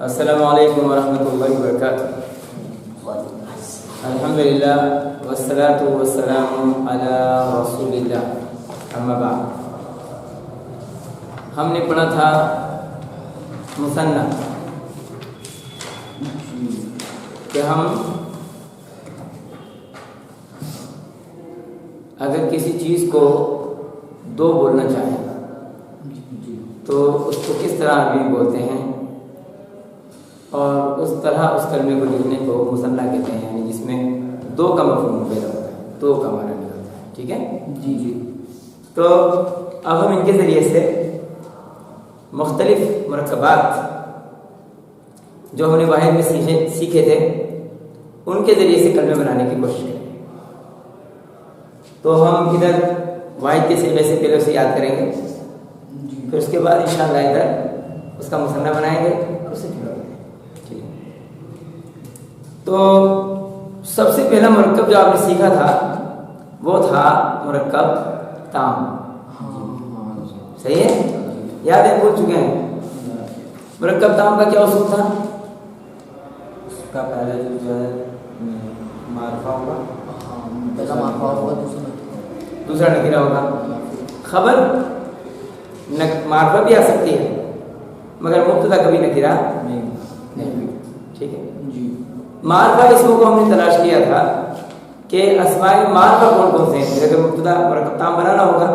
अस्सलामु अलैकुम वरहमतुल्लाहि वबरकातुहू। अल्हम्दुलिल्लाह वस्सलातु वस्सलामु अला रसूलिल्लाह, अम्मा बाद। हमने पढ़ा था मुसन्ना कि हम अगर किसी चीज़ को दो बोलना चाहें तो उसको किस तरह अरबी में बोलते हैं, और उस तरह उस कलमे को लिखने को मुसन्ना कहते हैं, यानी जिसमें दो का मफ़हूम पैदा होता है, दो का माना निकलता है। ठीक है जी जी। तो अब हम इनके ज़रिए से मुख्तलिफ मुरक्कबात जो हमने वाहिद में सीखे थे उनके ज़रिए से कलमे बनाने की कोशिश करेंगे। तो हम इधर वाहिद के सिलसिले से पहले उसे याद करेंगे, फिर उसके बाद इंशाअल्लाह इधर उसका मुसन्ना बनाएंगे, उससे जुड़ेंगे। ठीक। तो सबसे पहला मुरक्कब जो आपने सीखा था वो था मुरक्कब ताम। सही है, याद है, भूल चुके हैं। मुरक्कब ताम का क्या उसूल था? उसका पहले जो है मारफा होगा, पहला मारफा होगा, दूसरा नकीरा होगा। खबर मारफा भी आ सकती है मगर मुब्तदा कभी नकीरा नहीं। ठीक है जी। मारफा इसमों को हमने तलाश किया था कि अस्माए मारफा कौन कौन से हैं। अगर मुब्तदा मुरक्कब ताम बनाना होगा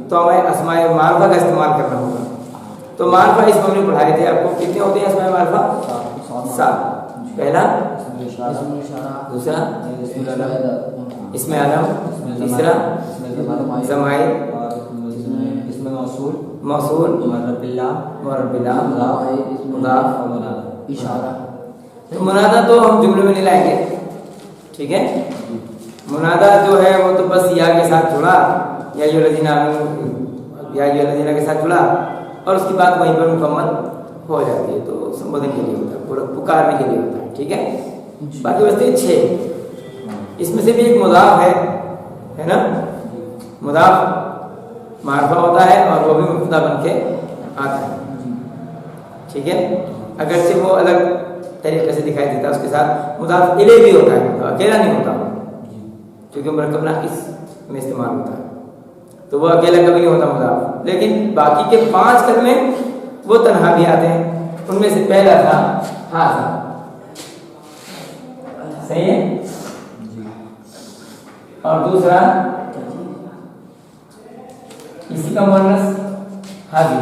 तो हमें अस्माए मारफा का इस्तेमाल करना होगा। तो मारफा इसमें हमने पढ़ाए थे आपको, कितने होते हैं अस्माए मारफा? 7। पहला, दूसरा इसमें आलम, तीसरा ज़माइर, इसमें मौसूल, मुदाफ, इशारा। तो मुनादा तो हम जुमले में नहीं लाएंगे। ठीक है, मुनादा जो है वो तो बस या के साथ जुड़ा, या अय्युहल्लज़ीना के साथ जुड़ा और उसकी बात वहीं पर मुकम्मल हो जाती है। तो संबोधन के लिए होता है, पुकारने के लिए होता है। ठीक है, बाकी वैसे 6। इसमें से भी एक मुदाफ है ना। मुदाफ मारफा होता है और वो भी मुब्तदा बन के आता है। ठीक है, अगरचे वो अलग तरीके से दिखाई देता है, उसके साथ मुदाफ इले भी होता है, तो अकेला नहीं होता क्योंकि मुरक्कब नाक़िस में इस्तेमाल होता है, तो वो अकेला कभी नहीं होता मुदाफ। लेकिन बाकी के 5 कलमे वो तन्हा भी आते हैं। उनमें से पहला था हाज़ा। सही है, और दूसरा इसी का मुअन्नस हाज़ी,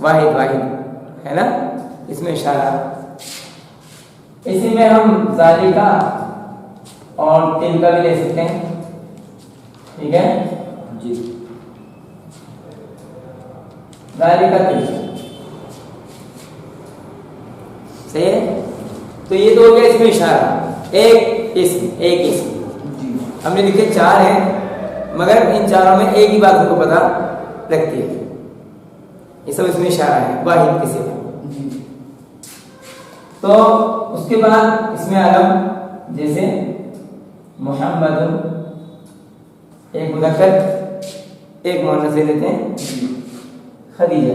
वाहिद है ना, इसमें इशारा। इसी में हम ज़ालिका और तिलका भी ले सकते हैं। ठीक है जी, ज़ालिका तिलका। सही है, तो ये तो हो गया इसमें इशारा। एक इसम हमने लिखे 4 हैं मगर इन चारों में एक ही बात हमको पता लगती है, ये सब इसमें इशारा है वाहिद किसी में। तो उसके बाद इसमें आलम, जैसे मोहम्मद, एक मुज़क्कर एक मुअन्नस ले लेते हैं, खदीजा।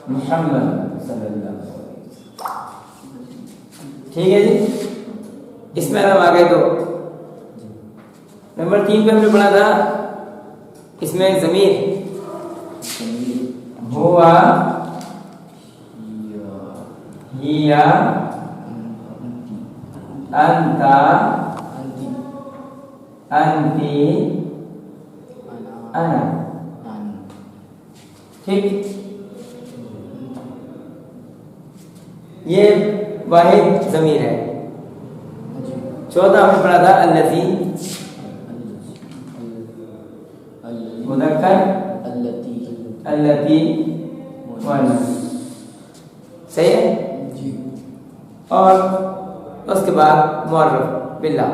मुहम्मद सल्लल्लाहु अलैहि वसल्लम। ठीक है जी, इसमें हम आ गए। तो नंबर 3 पे हमने पढ़ा था, इसमें ज़मीर हुआ, हिया, अंता, अंती, अना। ठीक, ये वाहिद ज़मीर है। 14 हमने पढ़ा था अल्लज़ी, मुज़क्कर, अल्लती, मुअन्नस। सही है जी। और उसके बाद मुअर्रफ बिल्ला।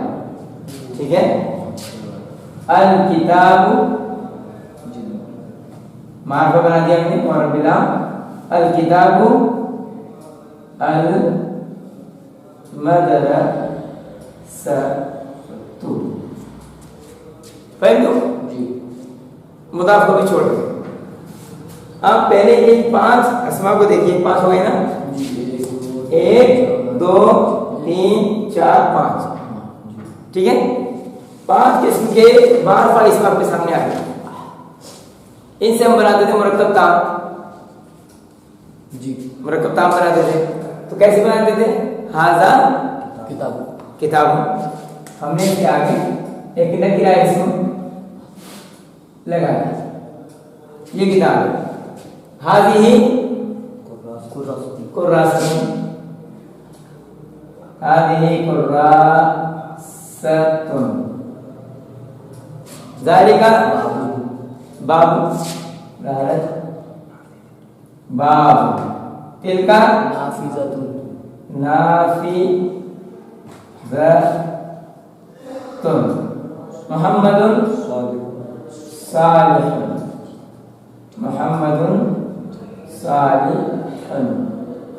ठीक है, अल किताबु मारफा बना दिया हमने, मुअर्रफ बिल्ला। अल किताबु, अल मदरसतु। फहम तो जी मुदाफ को भी छोड़ दो। अब पहले ये 5 अस्मा को देखिए, 5 हो गए ना, जी 1 2 3 4 5, ठीक है। 5 किस्म के मारफा इसम आपके सामने आ गए। इनसे हम बनाते थे मुरक्कब ताम, जी मुरक्कब ताम बनाते थे। तो कैसे बनाते थे? हाजा किताब किताब, हमने इसके आगे एक नकीरा इसम लगाया, ये किताब है। हाज़िही कुर्रासतुन, हाज़िही कुर्रासतुन, ज़ालिका बाबु, बाबु, तिलका नाफिज़तुन नाफिज़तुन, मुहम्मदुन सालिहुन, मुहम्मदुन सालिहुन,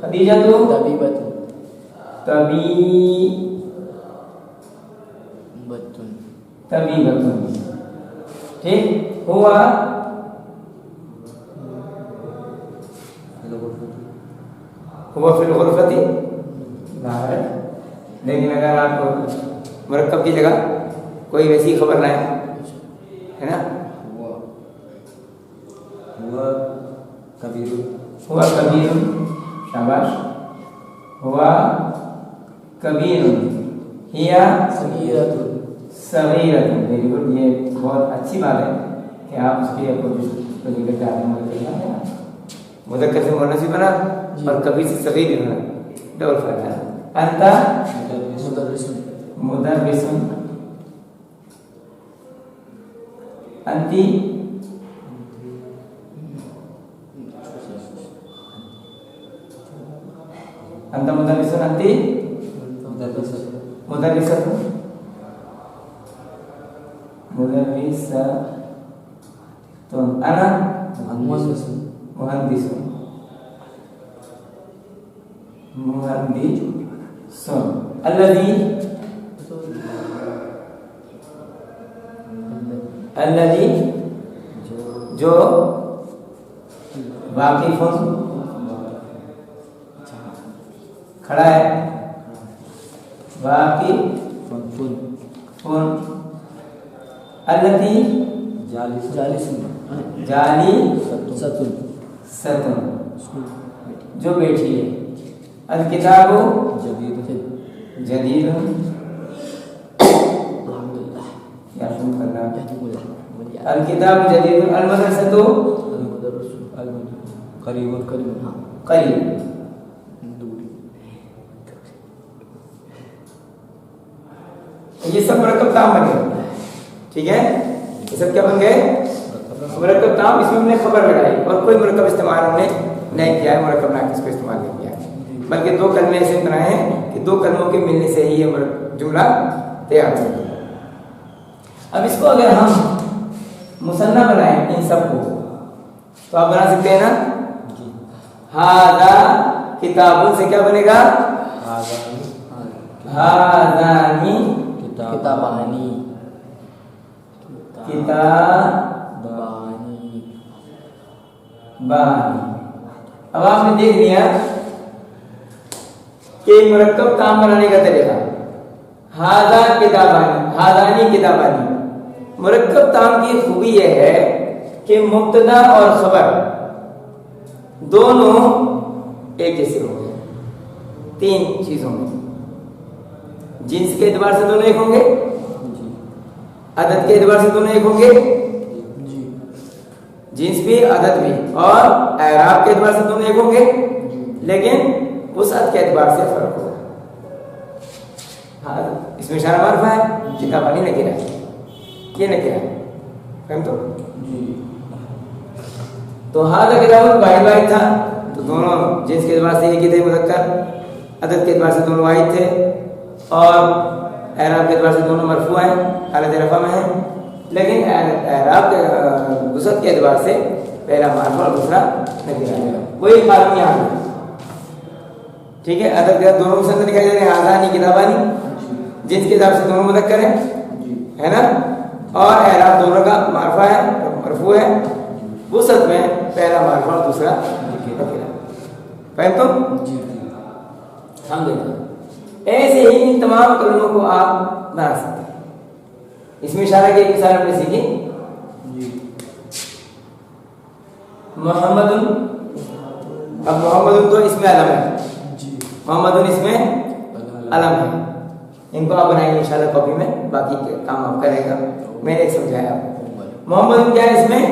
खदीजतु तबीबतुन तबीबतुन, ठीक। हुआ फिल गुरफती, लेकिन अगर आप मुरक्कब की जगह कोई वैसी खबर लाए, है ना, हुआ कबीर, हुआ कबीर, शाबाश, हुआ कबीर, हिया सगीरतुन सगीरतुन, वेरी गुड। ये बहुत अच्छी बात है कि आप उसकी लेकर के आगे है, मुज़क्कर से मुअन्नस भी बना और कबीर से सगीर भी बना, डबल फायदा है। अंता मुदर्रिसुन मुदर्रिसुन, अंती अंत मुदर्रिसुन, अंती मुदर्रिसतुन, मुदर्रिसतुन, अना मुहम्मदुन मुहद्दिसुन, मुहद्दिसुन, अल्लज़ी अल्लज़ी जो वाकिफुन खड़ा है, वाकिफुन, अल्लती जालिसुन जालिसतुन, जो बैठी है। अल किताबु जदीदुन, अल्हम्दुलिल्लाह क्या शुरू करना, बढ़िया। अल किताबु जदीदुन, अल मदरसतु करीब, हाँ करीब, दूरी। ये सब मुरक्कब ताम बन गए, ठीक है। ये सब क्या बन गए? मुरक्कब ताम। इसमें हमने खबर लगाई और कोई मुरक्कब इस्तेमाल हमने नहीं किया है, मुरक्कब नाकिस को इस्तेमाल नहीं किया है, बल्कि दो कलमे ऐसे बनाए हैं कि दो कलमों के मिलने से ही ये जुमला तैयार हो गया। अब इसको अगर हम मुसन्ना बनाएं इन सबको, तो आप बना सकते हैं ना। हादा किताबुन से क्या बनेगा? हादानी किताबानी किताबानी। अब आपने देख लिया कि मुरक्कब ताम बनाने का तरीका। हादा किताबानी, हादानी किताबानी। मुरक्कब ताम की खूबी यह है कि मुब्तदा और खबर दोनों एक जैसे होंगे। 3 चीजों में, जिन्स के एतबार से दोनों एक होंगे, अदद के एतबार से दोनों एक होंगे, जिन्स भी अदद भी, और एराब के एतबार से दोनों एक होंगे, लेकिन वसअत के एतबार से फर्क होगा। हाँ, इसमें इशारा मारफा है, किताबानी नकीरा है, ये नकीरा है, फहम तो हादा किताबुन वाहिद था, तो दोनों जिन्स के एतबार से एक ही थे मुज़क्कर, अदद के एतबार से दोनों वाहिद थे, और एराब के एतबार से दोनों मरफू हैं, हालत रफ़ा में हैं। लेकिन एराब के वसअत के एतबार से पहला मारफा और दूसरा नकीरा है। वही मालूम यहाँ है, ठीक है। अदद के दोनों मुसन्ना दिखाई दे रहे हैं, हादानी किताबानी, जिन्स के एतबार से दोनों मुज़क्कर हैं, है ना। और एराब दोनों का मार्फा है, मरफू है। वसत में पहला मार्फा और दूसरा अकेला। फहम तुम? जी अल्हम्दुलिल्लाह। ऐसे ही इन तमाम कलमों को आप बना सकते हैं। इसमें इशारा की एक मिसाल हमने सीखी, जी मोहम्मदुन। अब मोहम्मदुन तो इसमें अलम है, जी मोहम्मदुन इसमें अलम है। इनको आप बनाएंगे इंशाल्लाह कॉपी में, बाकी के काम आप करेगा। मैंने एक समझाया आपको। मोहम्मदुन क्या है इसमें,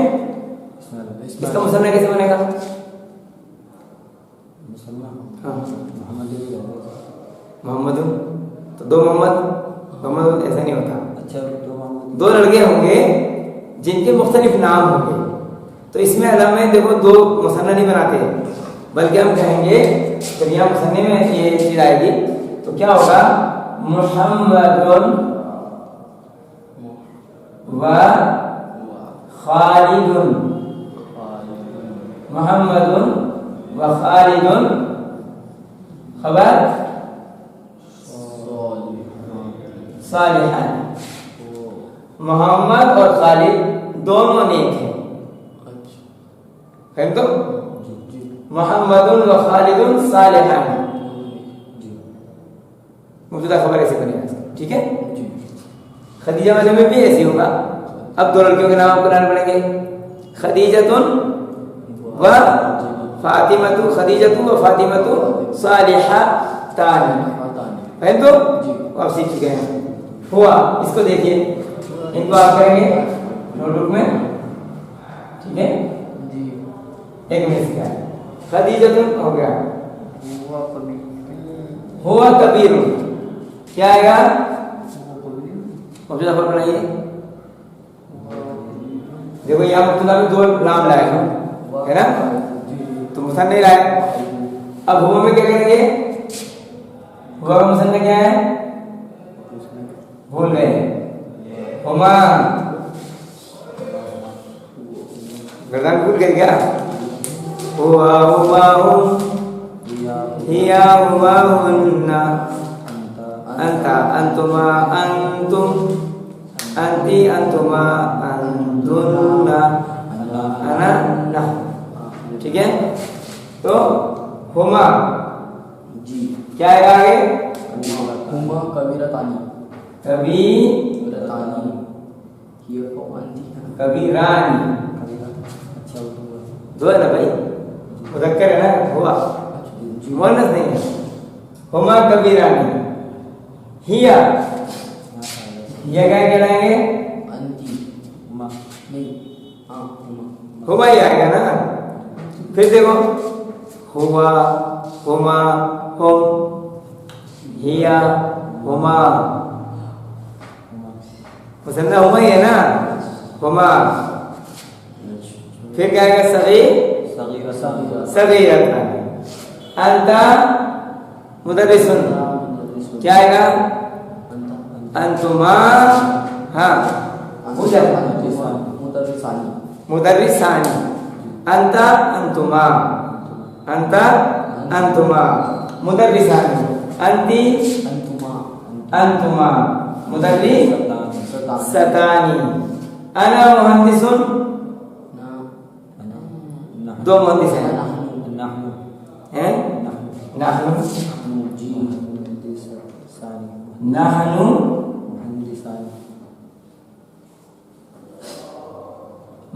इसका मुसन्ना कैसे बनेगा? हाँ मोहम्मदुन, तो दो मोहम्मद, मोहम्मद ऐसा नहीं होता। अच्छा दो लड़के होंगे जिनके मुख्तलिफ नाम होंगे, तो इसमें अलम में देखो दो मुसन्ना नहीं बनाते, बल्कि हम कहेंगे जब यहाँ मुसन्ने में ये चीज आएगी तो क्या होगा, मुहम्मदुन व खालिदुन, मुहम्मदुन व खालिदुन खबर सालिहान। मोहम्मद और खालिद दोनों नेक हैं। फहम तो? मोहम्मदुन व खालिदुन सालिहान, मुब्तदा खबर ऐसे बनेगा, ठीक है। खदीजा वाले में भी ऐसे होगा। अब दो लड़कियों के नाम कुरान पढ़ेंगे, खदीजतुन व फातिमतु, खदीजतु व फातिमतु सालिहातान। फहम तो? आप सीख चुके हैं। हुआ, इसको देखिए, इनको आप करेंगे नोटबुक में, ठीक है। एक मिनट का खदीजतुन हो गया, हुआ कबीर, क्या आएगा? मुब्तदा खबर बनाइए। देखो यहाँ मुब्तदा में दो नाम लाए हैं, है ना, तो मुसन्ना नहीं लाए। अब हुआ में क्या करेंगे? हुआ का मुसन्ना क्या है? भूल गए, हुमा, गर्दन भूल गए क्या? हुआ हुआ हुम, हिया हुआ हुन्ना, अंता अंतुमा अंतुम, अंती अंतुमा अंतुन्ना, अना ना, ठीक है। तो हुमा जी क्या आएगा आगे? हुमा कबीरतानी, कबीरानी, दो है ना भाई, मुज़क्कर है ना, हुआ मुअन्नस नहीं है। हुमा कबीरानी, हिया, हिया क्या कहलाएंगे? हुमा ही आएगा ना। फिर देखो, हुआ, हुमा, हुम, हिया, हुमा, मुसन्ना हुमा ही है ना, हुमा। फिर क्या आएगा? सगीरतान, अंता मुदर्रिसुन, क्या आएगा? अंतुमा, हाँ मुदर्रिसानी, अंता अंतुमा, अंता अंतुमा मुदर्रिसानी, अंती अंतुमा मुदर्रिसतानी, अना मुहद्दिसुन, दो मुहद्दिस हैं, हैं नहनु, नहनु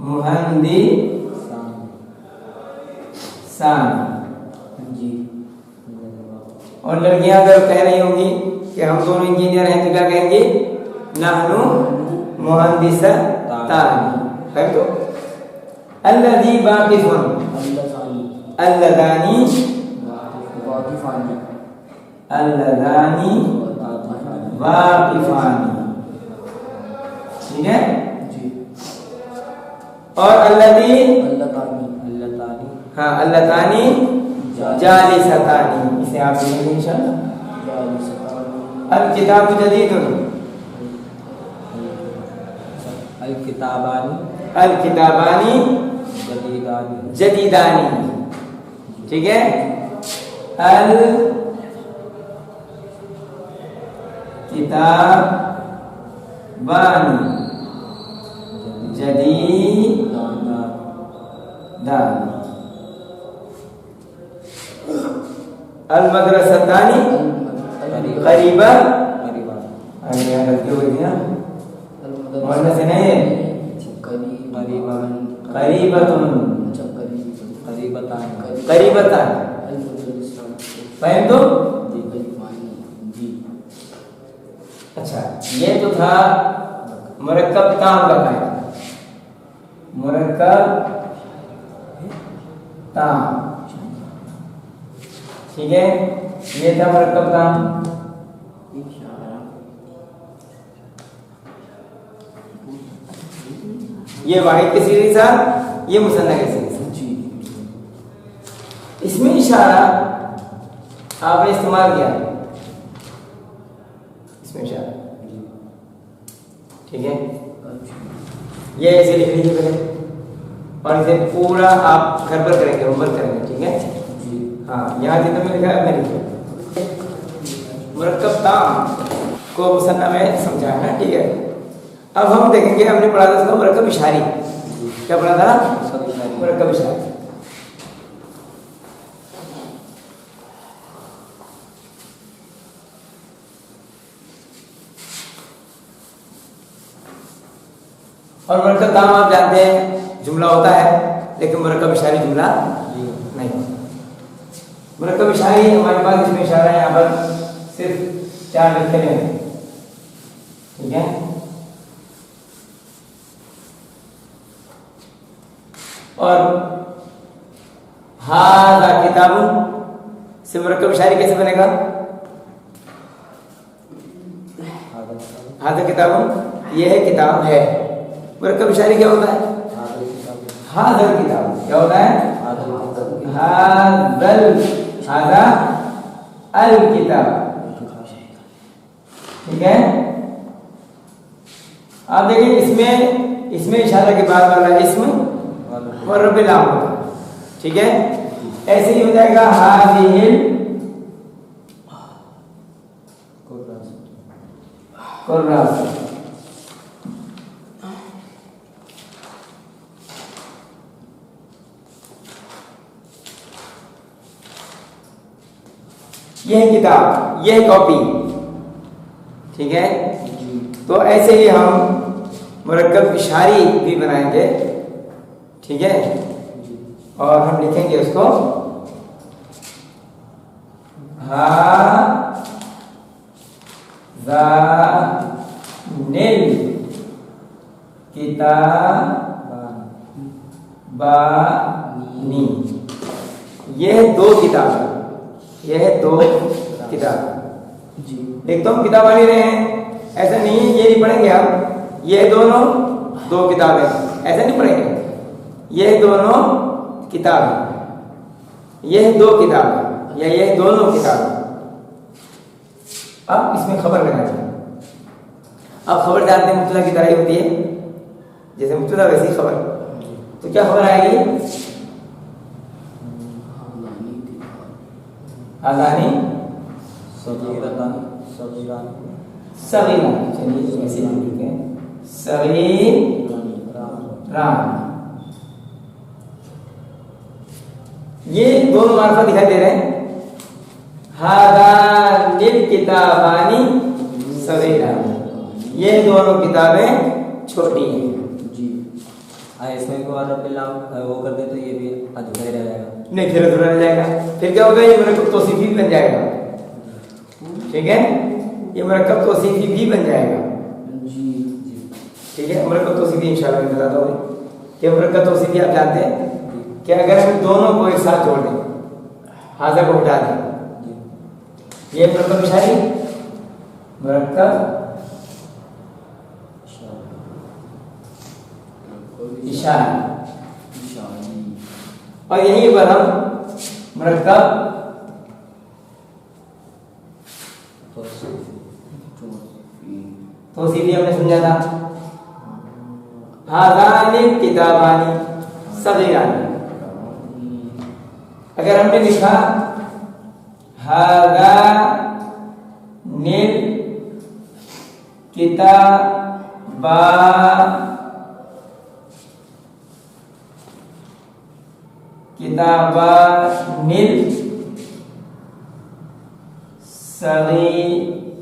मुहद्दिसान जी। और लड़कियां अगर कह रही होंगी कि हम दोनों इंजीनियर हैं तो क्या कहेंगे? नहनु मुहद्दिसान। है तो अल्लज़ी वाक़िफ़ुन, अल्लज़ानी, अल्लज़ानी वाक़िफ़ानी, ठीक है जी। और अल्लज़ी, हाँ अल्लतानी जालिसतानी, इसे आप देखेंगे इंशाअल्लाह। अल किताब जदीदुन, अल किताबानी, अल किताबानी जदीदानी, जदीदानी, ठीक है। अल किताबानी जदीदान। अल मदरसतानी करीबा। अरे यार गलती हो गई थी ना, वरना से नहीं है करीबतुन करीबतान। फहम तो? अच्छा, ये तो था मुरक्कब ताम का कायदा। मुरक्कब ताम, ठीक है, ये था मुरक्कब ताम। ये वाहिद की सीरीज था, ये मुसन्ना की सीरीज। इसमें इशारा आपने इस्तेमाल किया, इसमें इशारा, ठीक है। ये ऐसे लिख लीजिए पहले, और इसे पूरा आप घर पर करेंगे, होमवर्क करेंगे, ठीक है। हाँ, यहाँ जितना में लिखा है मैं लिखूँ। मुरक्कब ताम को मुसन्ना में समझाया है, ठीक है। अब हम देखेंगे, हमने पढ़ा था इसका मुरक्कब इशारी। क्या पढ़ा था? मुरक्कब इशारी। और मुरक्कब ताम आप जानते हैं जुमला होता है, लेकिन मुरक्कब इशारी जुमला नहीं। मुरक्कब इशारी हमारे पास, इसमें इशारा है यहाँ पर सिर्फ 4 लिखे हैं, ठीक है। और हाज़ा किताबुन से मुरक्कब इशारी कैसे बनेगा? हाज़ा किताबुन, ये है किताब है। मुरक्कब इशारी क्या होता है? हाज़ा किताब। क्या होता है? हाज़ा अल किताब, ठीक है। आप देखिए, इसमें इशारा के बाद वाला इसमें मुरब्बे लाम होगा, ठीक है। ऐसे ही हो जाएगा हाज़िहिल कुर्रास। यह किताब, यह कॉपी, ठीक है। तो ऐसे ही हम मुरक्कब इशारी भी बनाएंगे, ठीक है। और हम लिखेंगे उसको हाज़ानिल किताबानी। यह 2 किताब, यह 2 किताब। देख तो हम किताब नहीं रहे हैं, ऐसा नहीं है, ये नहीं पढ़ेंगे आप। ये दोनों 2 किताबें, ऐसा नहीं पढ़ेंगे। यह दोनों किताब, यह 2 किताब, या यह दोनों किताब। अब इसमें खबर लगाएंगे। अब खबर जानते हैं मुब्तदा की तरह ही होती है, जैसे मुब्तदा वैसी खबर। तो क्या खबर आएगी? आज़ानी सगीरा। चलिए ऐसे लिखते हैं, सगीरा। ये दोनों मार्फा दिखाई दे रहे हैं। हाज़ानिल किताबानी सगीरा, ये दोनों किताबें छोटी हैं। इसमें भी वो कर दे तो ये भी अधूरा रह जाएगा। नहीं, फिर अधूरा रह जाएगा। फिर क्या होगा? ये मुरक्कब तौसीफी बन जाएगा, ठीक है। ये मुरक्कब तौसीफी भी बन जाएगा, ठीक है। मुरक्कब तौसीफी इंशाल्लाह मैं बताता हूँ कि मुरक्कब तौसीफी आप जानते हैं कि अगर हम दोनों को एक साथ जोड़ दें, हाज़ा को हटा दें, ये मुरक्कब इशारी, मुरक्कब इशारी। और यहीं पर हम मुरक्कब तौसीफी हमने समझा था। हाज़ानिल किताबानी सगीरानी, अगर हमने लिखा हाज़ानिल किताबानिल सगीरानी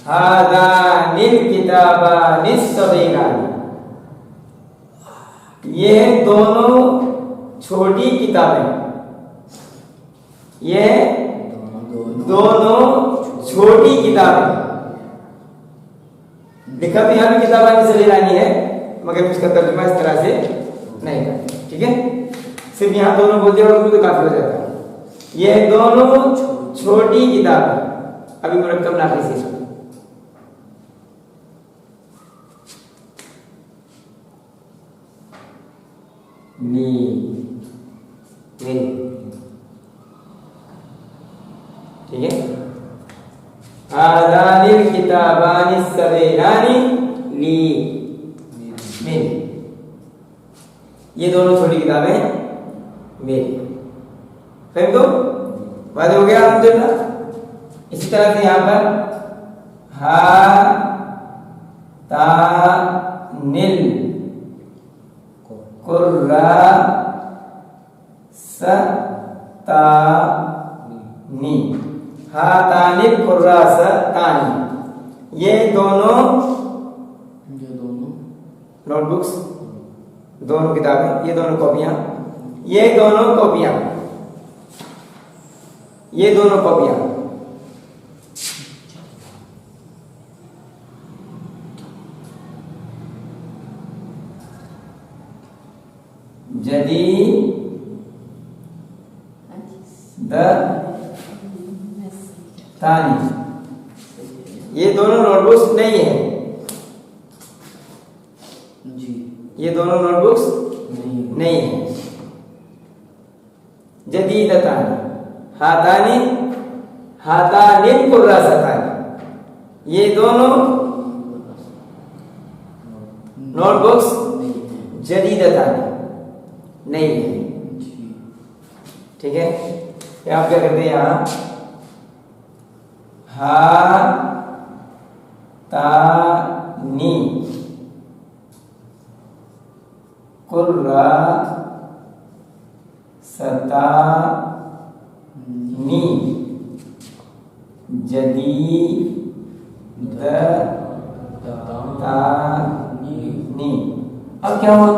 हादानिल किताबानिस सगीरानी। ये दोनों छोटी किताबें, ये दोनों छोटी किताबें। लिखा तो यहाँ भी किताबानिस सगीरानी है, मगर उसका तर्जुमा इस तरह से नहीं करते। ठीक है, सिर्फ यहाँ दोनों बोल दिया और तो काफी हो जाता है। ये दोनों छोटी किताबें। अभी मुरक्कब नाफी से नी नी। ठीक है, हादानिल किताबानिस सगीरानी ली मेरी। ये दोनों छोटी किताबें मेरी। फिर तो बात हो गया अल्हम्दुलिल्लाह। इसी तरह से यहाँ पर हा ता निल कुर्रा सतानी हा तानिल कुर्रा सतानी। ये दोनों नोटबुक्स, दोनों किताबें, ये दोनों कॉपियां, ये दोनों कॉपियां, ये दोनों कॉपियां। जदीदतानी। ये दोनों नोटबुक्स नहीं है जी, ये दोनों नोटबुक्स नहीं है। जदीदतानी हातानी हातानिल कुर्रासतानी। ये दोनों नोटबुक्स जदीदतानी नहीं है। ठीक है, तो आप क्या करते हैं यहाँ हा तानी कुर्रा सतानी जदीदतानी। अब क्या हुआ?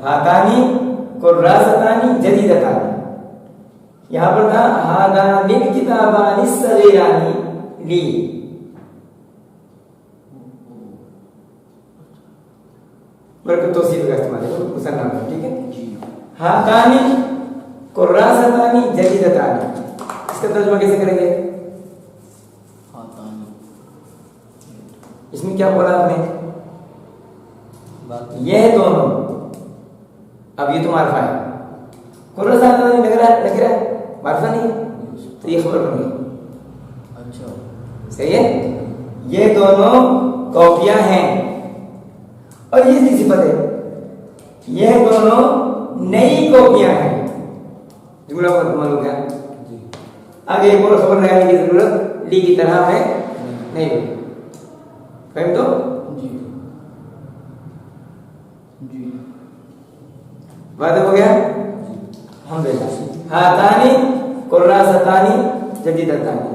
हादानी कुर्रासतानी जदीदतानी। यहां पर था हादानिल किताबानिस सगीरानी ली। बरकत तौसीफ का इस्तेमाल है मुसन्ना में। ठीक है, हादानी कुर्रासतानी जदीदतानी। इसका तर्जुमा कैसे करेंगे? इसमें क्या बोला आपने? यह दोनों, अब ये तो मारफा है, कुर्रासतानी लग रहा है मारफा नहीं है, तो ये खबर बन गई। अच्छा, सही है। ये दोनों कॉपियां हैं और ये इसकी सिफत है। यह दोनों नई कॉपियां हैं। जुमला मुकम्मल हो गया। आगे एक और खबर लगाने की जरूरत ली की तरह है नहीं होगी। फहम तो जी जी, बात हो गया। अल्हम्दुलिल्लाह। हातानी कुर्रासतानी जदीदतानी,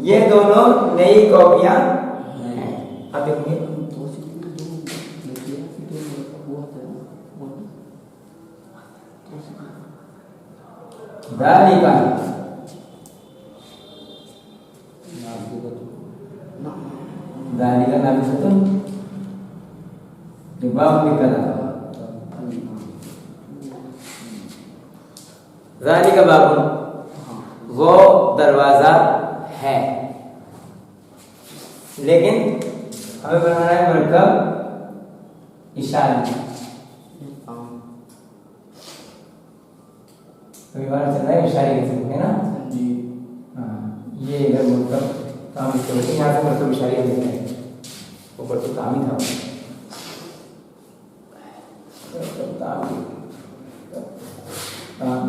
ये दोनों नई कॉपियां हैं। आप देखेंगे दालिका दालिका नाम से तुम जवाब निकला। दालिका बाबुन, वो दरवाजा है, लेकिन हमें बनाना है मुरक्कब इशारे। कभी बार चल रहा है इशारे के साथ, है ना जी। हाँ, ये इधर मुरक्कब काम इसको लेकिन यहाँ से मुरक्कब इशारे हम देखते हैं। ऊपर तो काम ही था,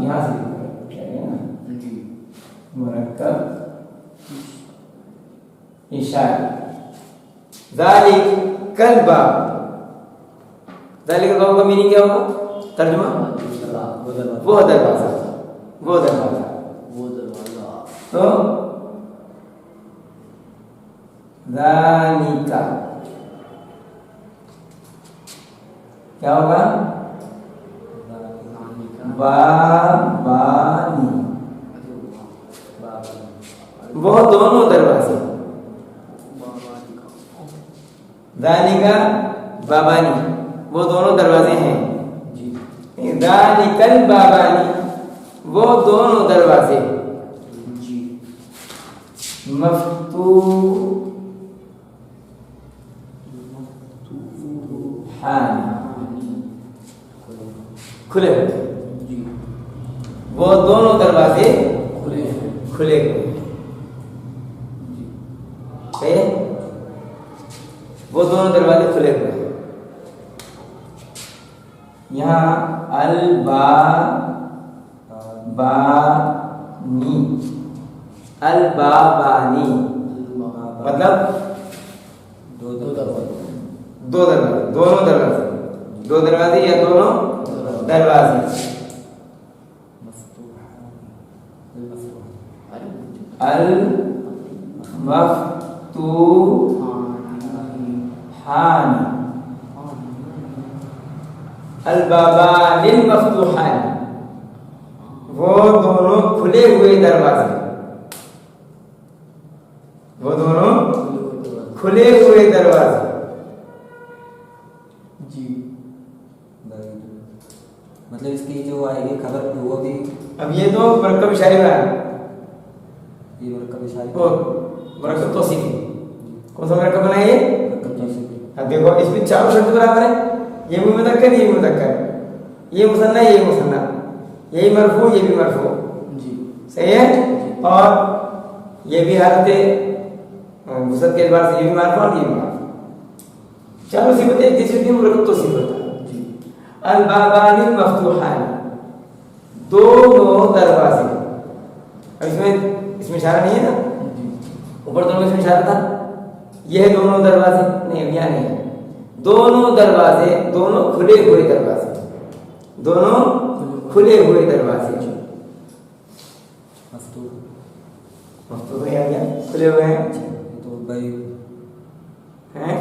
यहाँ से मुरक्कब इशारे। ज़ालिकल बाब, ज़ालिकल बाब का मीनिंग क्या होगा? तर्जुमा वो दरवाजा, वो दरवाजा। तो ज़ालिका क्या होगा? बाबानी, वो दोनों दरवाजे। ज़ालिका बाबानी, वो दोनों दरवाजे हैं। ज़ालिकल बाबानी, वो दोनों दरवाजे। मफ्तूहान, खुले, वो दोनों दरवाजे खुले हुए। वो दोनों दरवाजे खुले हुए हैं। यहाँ अल बाबानी, अल बाबानी मतलब दो दरवाजे, दोनों दरवाजे, दो दरवाजे या दोनों दरवाजे। अल मफ्तूहानी, अल बाबानिल मफ्तूहानी, वो दोनों खुले हुए दरवाजे, वो दोनों खुले हुए दरवाजे। जी मतलब इसकी जो आएगी खबर वो भी, अब ये तो मरकब इशारे में आया, ये मरकब इशारे और मरकब तौसीफी। कौन सा मरकब बनाया ये? अब देखो इसमें चारों शब्द बराबर है, ये भी मुज़क्कर, ये भी मुज़क्कर, ये मुसन्ना, ये मुसन्ना, यही मरफू, ये भी मरफू। जी सही है। और ये भी हालत मुसद के एतबार से ये भी मारफू और ये भी मारफू। चारों सिफतें एक दूसरे की मरकब तौसीफ होता है। अल बाबानिल मफ्तूहानी, दोनों दरवाजे। अब इसमें इशारा नहीं है ना, ऊपर दोनों में इसमें इशारा था, यह दोनों दरवाजे नहीं, अब यहाँ नहीं है। दोनों दरवाजे, दोनों खुले हुए दरवाजे, दोनों खुले हुए दरवाजे। मफ्तूह है क्या? खुले हुए हैं। तो भाई हैं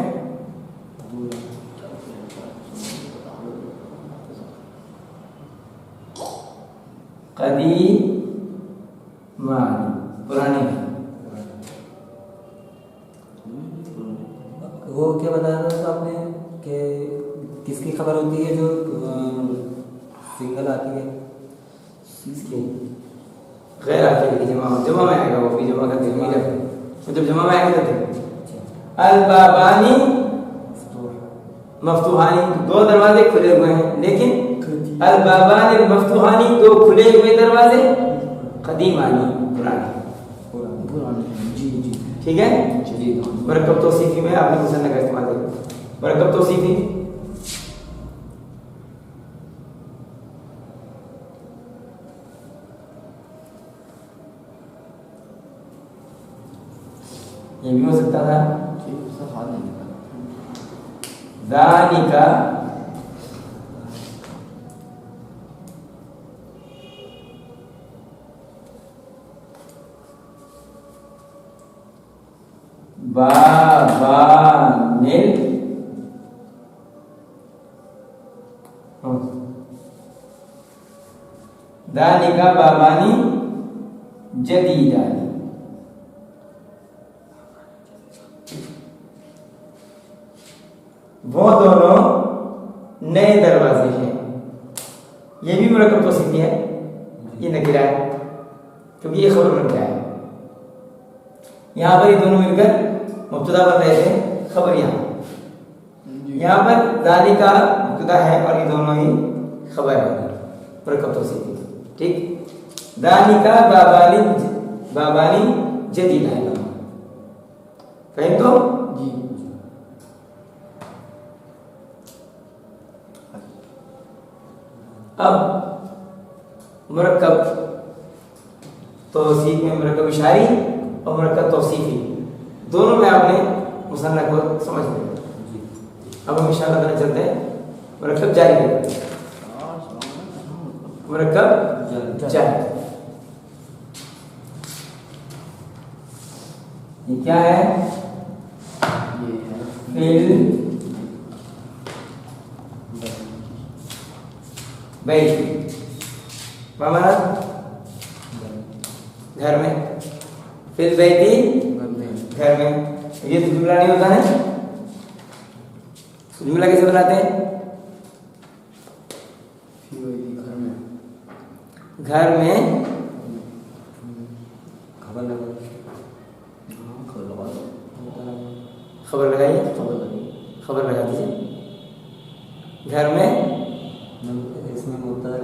कदीमान, पुराने। वो क्या बताया था आपने कि किसकी खबर होती है जो सिंगल आती है? इसकी गैर आखिर की जमा में आएगा, वो भी जमा करते हैं जब जमा में आएगा तो अल बाबानी मफ्तूहानी, दो दरवाजे खुले हुए हैं, लेकिन अल बाबानी मफ्तूहानी, दो खुले हुए दरवाजे, कदीमानी, पुराने। जी जी ठीक है। मरकब तौसीफी में आपने मुसन्ना का इस्तेमाल किया। मरकब तौसीफी ये भी हो सकता था। ज़ालिका बाबानिल ज़ालिका बाबानी जदीदानी, वो दोनों नए दरवाजे हैं। ये भी मरकब तौसीफी है, ये नकीरा है क्योंकि ये खबर बन गया है। यहाँ पर ये दोनों मिलकर मुब्तदा बन रहे थे, खबर यहाँ पर ज़ालिका मुब्तदा है और ये दोनों ही खबर है, मरकब तौसीफी। ठीक। ज़ालिका बाबानी जदीदानी, कहीं तो जी अब मरकब तौसीफ में मरकब इशारी और मरकब तौसीफी दोनों में आपने मुसन्ना को समझ लें। जी। अब हम इंशाअल्लाह ताला चलते हैं, मुरक्कब जारी करेंगे। मुरक्कब जारी ये क्या है? फिल बैती, हमारा घर में, फिल बैती घर में। ये तो जुमला नहीं होता है। जुमला कैसे बनाते हैं? घर में खबर लगा खबर लगाइए, खबर लगा दीजिए। घर में इसमें मुब्तदा लगा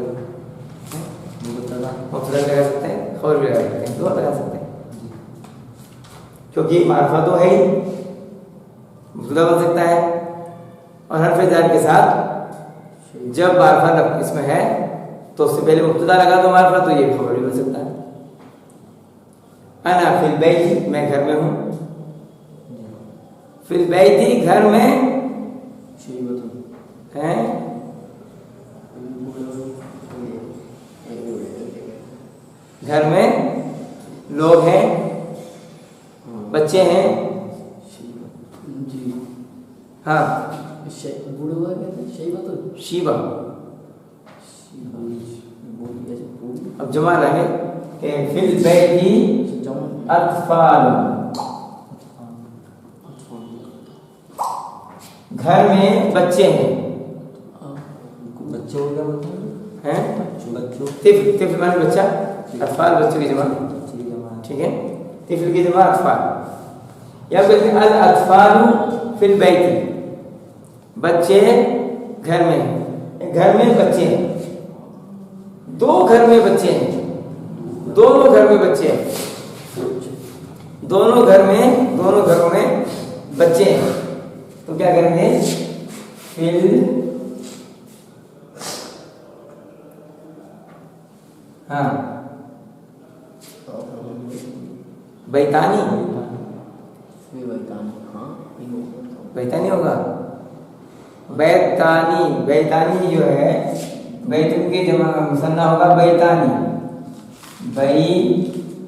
लगा सकते हैं, खबर भी लगा सकते हैं, दो लगा सकते हैं, क्योंकि मार्फा तो है ही, मुब्तदा बन सकता है। और हर्फ जार के साथ जब मार्फा इसमें है तो उससे पहले मुब्तदा लगा दो मार्फा, तो ये खबर भी बन सकता है। अना फिल बैती, मैं घर में हूँ। फिल बैती घर में है, घर में लोग हैं, बच्चे हैं। हाँ शीबा। अब जमा लाएंगे कि फिल बैती अत्फाल, घर में बच्चे हैं। बच्चों का मतलब हैं बच्चों तिफ्ल, तिफ्ल माने बच्चा, अत्फाल बच्चों की जमा, ठीक है। तिफ्ल की जमा अत्फाल। या फिर अल अत्फालु फिल बैती, बच्चे घर में हैं, घर में बच्चे हैं, दो घर में बच्चे हैं, दोनों घर में बच्चे हैं, दोनों घरों में बच्चे हैं। तो क्या करेंगे? फिल हाँ बैतानी, बैतानी होगा। बैतानी, बैतानी जो है बैतुन के जमा मुसन्ना होगा बैतानी, बैतानी,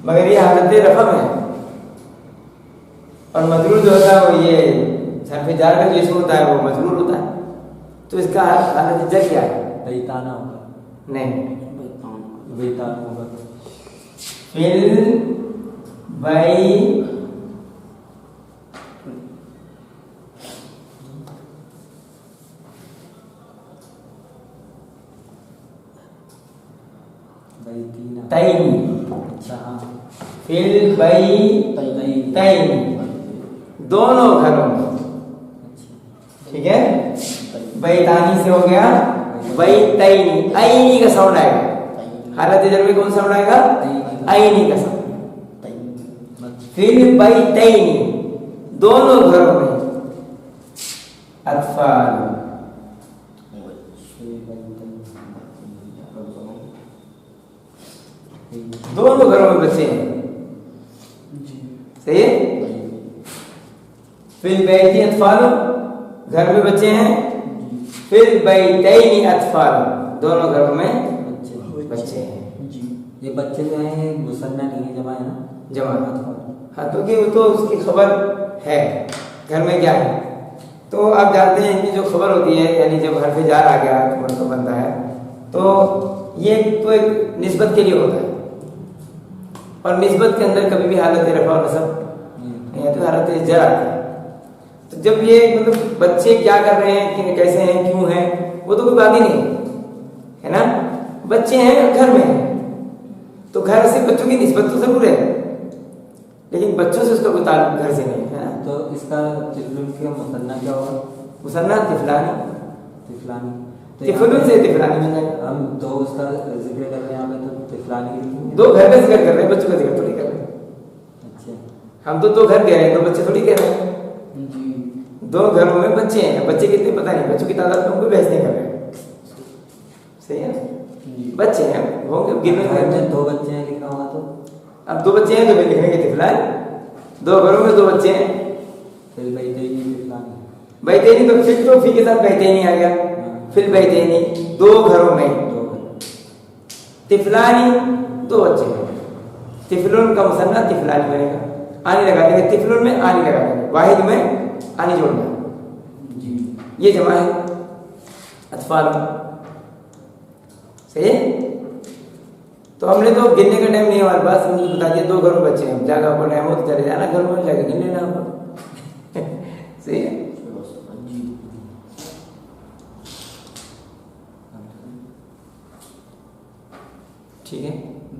मगर ये हालत रफम है। और मजरूर जो होता है वो ये हर्फ जार का जैसे होता है वो मजरूर होता है, तो इसका हालत जर क्या है? बैताना होगा। नहीं, बैताना होगा। फिल बै तैनी, अच्छा हाँ। फिल बै तैनी, दोनों घरों में, ठीक है। बैतानी से हो गया बैतैनी, ऐनी का साउंड आएगा। हालत जर में कौन साउंड आएगा? ऐनी का साउंड। फिर बैतैनी, दोनों घरों में, अत्फाल, दोनों घरों में बच्चे हैं, सही है। फिर बैती अत्फाल, घर में बच्चे हैं। फिर बैतैनी अत्फाल, दोनों घरों में बच्चे हैं। ये बच्चे जो हैं मुसन्ना नहीं है, जमा है ना? जमा। हाँ, तो कि वो तो उसकी खबर है, घर में क्या है। तो आप जानते हैं कि जो खबर होती है, यानी जब हर्फ जार आ गया तो मतलब बनता है, तो ये तो एक निस्बत के लिए होता है। और निस्बत के अंदर कभी भी हालत रफा और नसब नहीं आती, हालत जर आती है। तो जब ये मतलब बच्चे क्या कर रहे हैं, कि कैसे हैं, क्यों हैं, वो तो कोई बात ही नहीं है ना। बच्चे हैं, घर में हैं, तो घर से बच्चों की निस्बत तो जरूर है, लेकिन बच्चों से उसका कोई ताल्लुक घर से नहीं है ना। तो इसका तिफलुन का मुसन्ना क्या होगा? मुसन्ना तिफलानी, तिफलानी। तिफलुन से तिफलानी बन जाएगा। हम दो उसका जिक्र कर रहे हैं यहाँ पे, तो तिफलानी लिखेंगे। दो घर का जिक्र कर रहे हैं, बच्चों का जिक्र थोड़ी कर रहे हैं। अच्छा, हम तो दो घर कह रहे हैं, दो बच्चे थोड़ी कह रहे हैं। दो घरों में बच्चे हैं, बच्चे कितने पता नहीं, बच्चों की तादाद में कोई बहस नहीं कर रहे हैं, सही है। बच्चे हैं, होंगे गिनने घर में दो बच्चे हैं लिखा होगा, तो अब दो बच्चे हैं तो फिर लिखेंगे तिफलान, 2 घरों में 2 बच्चे हैं। फिर बैतैनी फिलहानी। बैतैनी तो फिर तो फी के साथ बैतैनी आ गया। फिर बैतैनी 2 घरों में। तिफलानी 2 बच्चे हैं। तिफलुन का मुसन्ना तिफलानी बनेगा। आनी लगा देंगे, तिफलुन में आनी लगा देंगे, वाहिद में आनी जोड़ना जी। ये जमा है अतफाल। सही है। तो हमने तो गिनने का टाइम नहीं है हमारे पास, हमने बता दिया 2 घरों में बच्चे हैं। जाकर आपको टाइम हो तो चले जाना घर में, जाकर गिन लेना आपको। सही है। ठीक है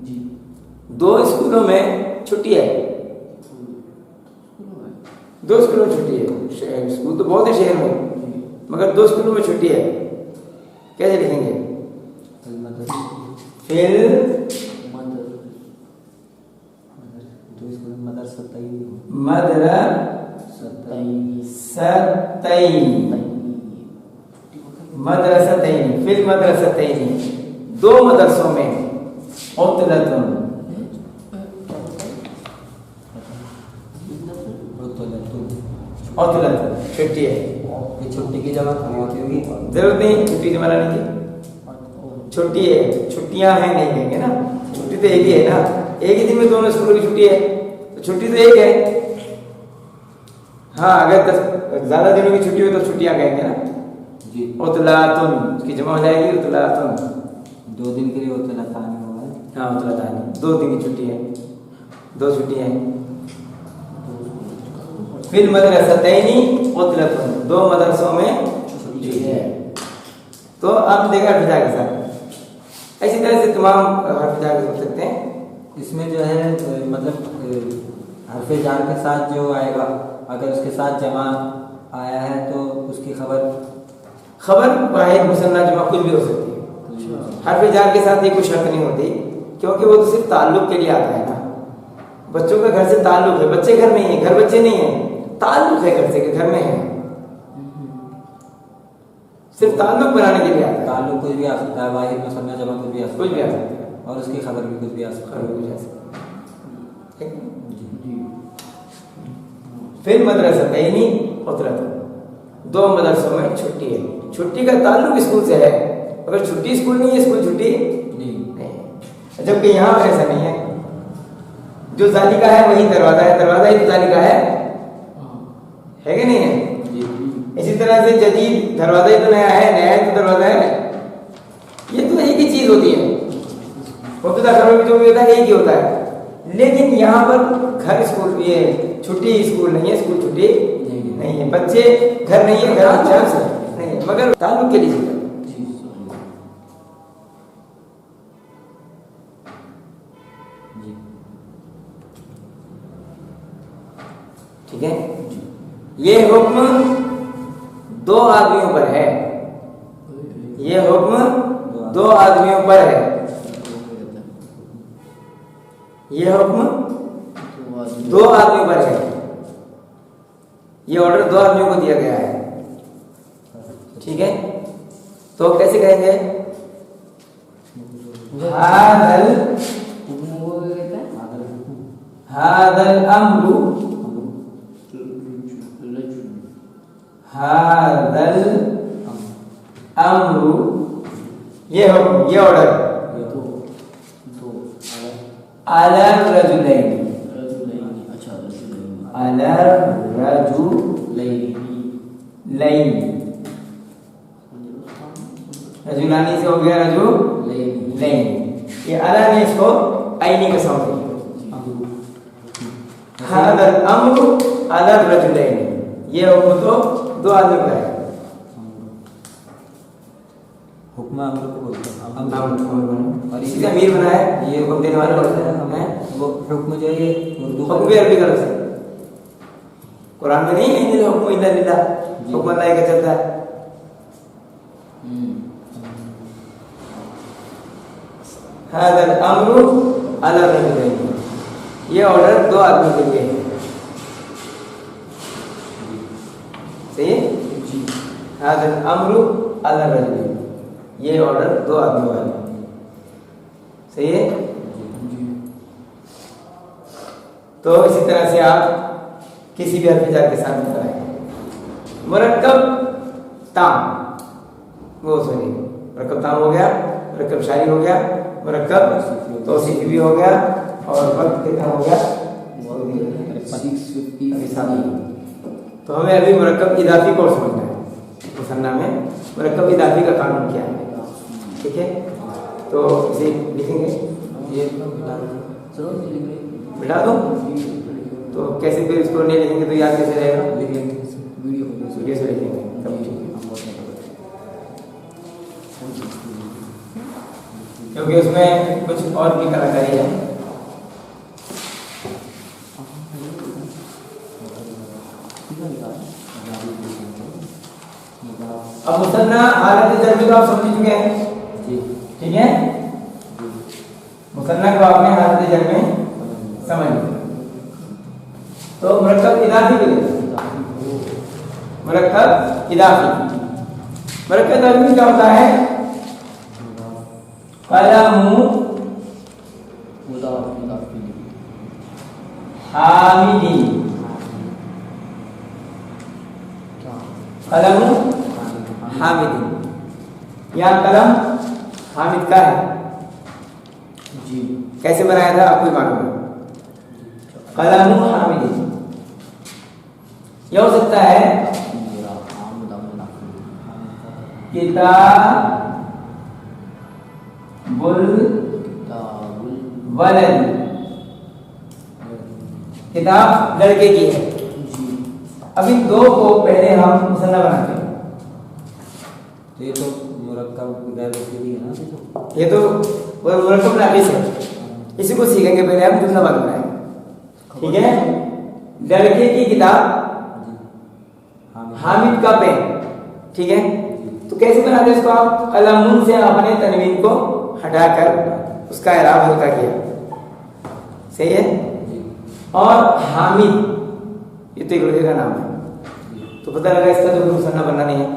जी। 2 स्कूलों में छुट्टी है। 2 स्कूलों में छुट्टी है। स्कूल तो बहुत है शहर में, मगर 2 स्कूलों में छुट्टी है। कैसे लिखेंगे? फिर मदरसतैनी फिर मदरसतैनी 2 मदरसों में उतलतुन छुट्टी है। छुट्टी की जगह कहाँ होती होगी? जरूरत नहीं छुट्टी जमा लाने की। छुट्टी है, छुट्टियां हैं नहीं कहेंगे ना, छुट्टी तो एक ही है ना। एक ही दिन में दोनों स्कूलों की छुट्टी है तो छुट्टी तो एक है। हाँ, अगर ज्यादा दिनों की छुट्टी हो तो छुट्टियां कहेंगे ना जी। उतलातुन उसकी जमा हो जाएगी उतलातुन। 2 दिन के लिए उतलातानी होगा। हाँ, उतलातानी 2 दिन की छुट्टी है, 2 छुट्टियां हैं। फिर मदरसतैनी उतलतुन 2 मदरसों में छुट्टी है। तो आप देखा हर्फ के साथ इसी तरह से तमाम हर्फ जार हो सकते हैं। इसमें जो है मतलब हर्फ जार के साथ जो आएगा, अगर उसके साथ जमा आया है तो उसकी खबर वाहिद मुसन्ना जमा कुछ भी हो सकती है। हर्फ जार के साथ ये कोई शर्त नहीं होती, क्योंकि वो तो सिर्फ ताल्लुक के लिए आता है ना। बच्चों का घर से ताल्लुक है, बच्चे घर नहीं है, घर बच्चे नहीं है, ताल्लुक है घर से के घर में है, सिर्फ ताल्लुक बनाने के लिए आता है। ताल्लुक कुछ भी आ सकता है, वाहिद मुसन्ना जमा कुछ भी आ सकता है, कुछ भी आ सकता है, और उसकी खबर भी कुछ भी आ सकता है। फिर मदरसतैनी उतलतुन 2 मदरसों में छुट्टी है। छुट्टी का ताल्लुक स्कूल से है, अगर छुट्टी स्कूल नहीं है स्कूल छुट्टी नहीं। जबकि यहाँ ऐसा नहीं है, जो जालिका है वही दरवाजा है, दरवाजा ही तो जालिका है कि नहीं है? इसी तरह से जदीद दरवाजा ही तो नया है, नया ही तो दरवाजा है। ये तो एक ही चीज होती है, मुब्तदा खबर में जो भी होता है एक ही होता है। लेकिन यहाँ पर घर स्कूल भी है, छुट्टी स्कूल नहीं है, स्कूल छुट्टी नहीं है, बच्चे घर नहीं है, घर अच्छा नहीं है, मगर ताल्लुक के लिए ठीक है। ये हुक्म 2 आदमियों पर है, ये हुक्म 2 आदमियों पर है, ये हुक्म 2 आदमियों पर है, ये ऑर्डर 2 आदमियों को दिया गया है। ठीक है, तो कैसे कहेंगे? हादल अम्रु हादल अम्रु, ये ऑर्डर अलर रजुलैनी अलर रजुलैनी रजुलानी से हो गया रजुलैनी। ये अलर ने इसको आईनी का साउंड दिया। हादल अम्रु अलर रजुलैनी, ये हुक्म तो 2 आदमी का है। हुक्म अमर को बोलते हैं, और इसी का अमीर बनाया ये हुक्म देने वाले बोलते हैं। वो हुक्म जो है उर्दू हुक्म भी अरबी का लफ्ज़ है, कुरान में नहीं है हिंदी में हुक्म इन्ना लिल्लाह, हुक्म अल्लाह का चलता है। हादल अम्रु अला रजुलैनी, ये ऑर्डर 2 आदमी के लिए है। सही है जी। हादल अम्रु अला रजुलैनी, ये ऑर्डर 2 आदमियों का है। सही है जी। तो इसी तरह से आप किसी भी हर्फ जार के साथ बनाए। मुरक्कब ताम, वो सॉरी मुरक्कब ताम हो गया, मुरक्कब शारी हो गया, मुरक्कब तौसीफी भी हो गया और वक्त कितना हो गया 650। तो हमें अभी मुरक्कब इजाफी को समझना है। मुसन्ना में मुरक्कब इजाफी का कानून क्या है, ठीक है? तो इसे लिखेंगे, ये बिठा दो। तो कैसे फिर इसको नहीं लिखेंगे तो याद कैसे रहेगा? वीडियो से लिखेंगे तब ठीक है, क्योंकि उसमें कुछ और भी कलाकारी है। अब मुसन्ना हालत जर को आप समझ चुके हैं जी, ठीक है? मुसन्ना को आपने हालत जर में समझ लिया। तो मुरक्कब इजाफी के लिए मुरक्कब इजाफी, मुरक्कब इजाफी क्या होता है? कलमु हामिदी, कलमु हामिदी, यहाँ कलम हामिद का है जी। कैसे बनाया था आपको मालूम है? कलमु हामिदी। यह हो सकता है किताबुल वलद, किताब लड़के की है। अभी दो को पहले हम मुसन्ना बनाते हैं, तो ये तो मुरक्कब गैर वसीली है ना, ये तो मुरक्कब नाक़िस है। इसी को सीखेंगे, पहले हम जुमला बंद बनाएंगे, ठीक है? लड़के की किताब, हामिद का पेन, ठीक है? तो कैसे बनाते हैं इसको आप? कलमुन से आपने तनवीन को हटाकर उसका इराब हल्का किया, सही है? और हामिद ये तो एक लड़के का नाम है, तो पता लगा इसका तो मुसन्ना बनना नहीं है,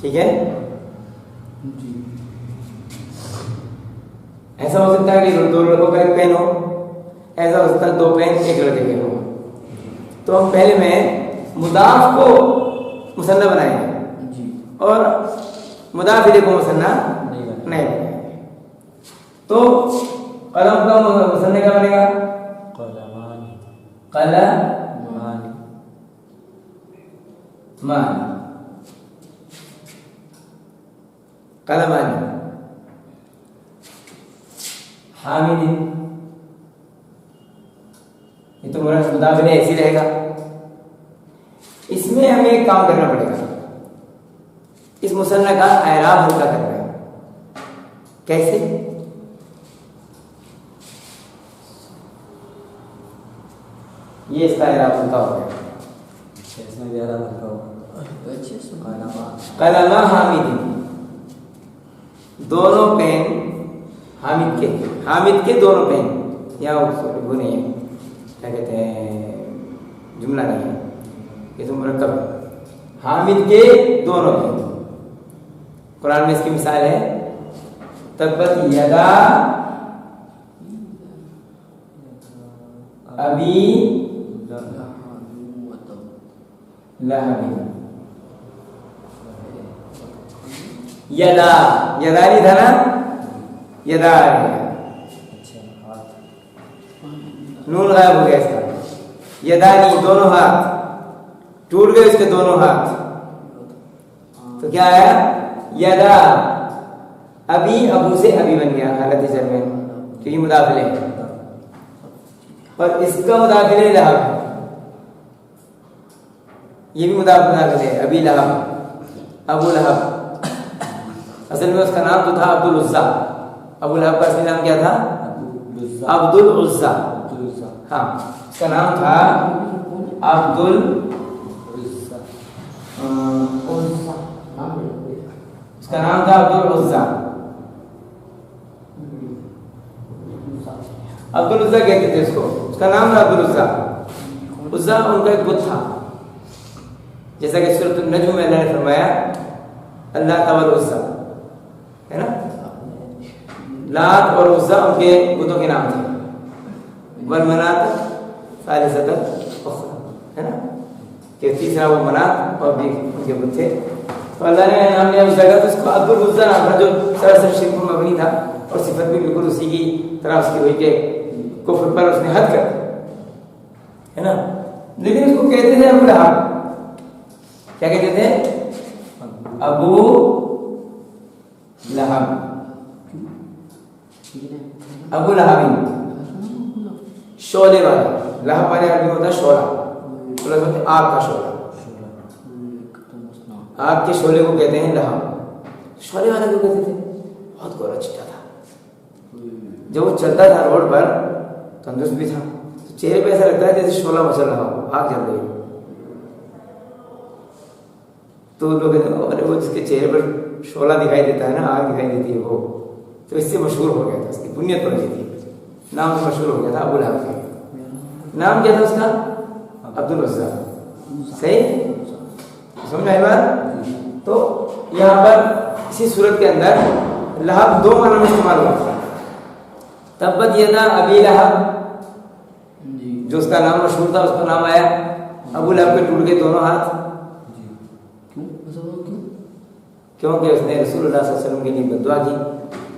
ठीक है? ऐसा हो सकता है कि दो लड़कों का एक पेन हो, ऐसा हो सकता है दो पेन एक लड़के के हो। तो हम पहले में मुदाफ को मुसन्ना बनाएंगे और मुदाफ इलैह को मुसन्ना नहीं बनाएंगे। तो कलम का मुसन्ना क्या बनेगा? कलमानी, कलमानी, हामिदी, ये तो मुदाफ इलैह ऐसे रहेगा। इसमें हमें एक काम करना पड़ेगा, इस मुसन्ना का एराब हल्का करना है। कैसे? ये इसका एराब हल्का हो गया, इसमें भी एराब हल्का होगा। कलमा हामिदी, दोनों पेन हामिद के दोनों पेन, यहाँ वो नहीं है, क्या कहते हैं, जुमला नहीं है, ये तो मुरक्कब है। हामिद के दोनों पेन, कुरान में इसकी मिसाल है तब्बत यदा अबी लहब, यदा यदा नहीं था ना, यदा आ गया, नून गायब हो गया इसका, यदानी दोनों हाथ टूट गए, इसके दोनों हाथ, तो क्या आया? यदा अभी, अबू से अभी बन गया हालत जर में, क्योंकि मुदाफिल है। और इसका मुदाफिल है लहब, ये भी मुदाफिल है, अभी लहब, अबू लहब। असल में उसका नाम तो था अब्दुल उज़्ज़ा। अबू लहब का असली नाम क्या था? अब्दुल उज़्ज़ा। हाँ, उसका नाम था अब्दुल उज़्ज़ा, उसका नाम था अब्दुल उज़्ज़ा। अब्दुल उज़्ज़ा कहते थे उसको, उसका नाम था अब्दुल उज़्ज़ा। उज़्ज़ा उनका एक बुत था, जैसा कि सूरह अन-नज्म में अल्लाह ने फरमाया अल्लाह तवल उज़्ज़ा, है ना? लात और उज़्ज़ा उनके बुतों के नाम थे। वल मनात सालिसतल उखरा, है ना, कि तीसरा वो मनात और भी उनके बुत थे। तो अल्लाह ने नाम दिया उस जगह, तो उसको अब्दुल उज़्ज़ा नाम था, जो सरासर शिर्क में मबनी था और सिफत भी बिल्कुल उसी की तरह उसकी हुई कि कुफ्र पर उसने हद कर दी, है ना। लेकिन उसको कहते थे अबू लहब, क्या कहते थे? अबू लहब, अबू लहब, शोले वाला। लहब वाले अरबी में होता है शोला, प्लस होता है आग का शोला, आग के शोले को कहते हैं लहब। शोले वाला क्यों कहते थे? बहुत गोरा चिट्टा था, जब वो चलता था रोड पर तंदुरुस्त भी था, तो चेहरे पे ऐसा लगता है जैसे शोला मचल रहा हो, आग जल रही हो। तो लोग कहते हैं अरे वो जिसके चेहरे पर शोला दिखाई देता है ना, आग दिखाई देती है वो, तो इससे मशहूर हो गया था, उसकी बुनियत पड़ गई थी, नाम से मशहूर हो गया था अबू लहब का। नाम क्या था उसका? अब्दुल उज़्ज़ा। सही समझ आई बात? तो यहाँ पर इसी सूरत के अंदर लहब दो मानों में इस्तेमाल हुआ था। तब्बत यदा अबी लहब, जो उसका नाम मशहूर था, उसका नाम आया। अबू लहब के टूट गए दोनों हाथ, क्योंकि उसने रसूलुल्लाह सल्लल्लाहु अलैहि वसल्लम के लिए बद्दुआ की,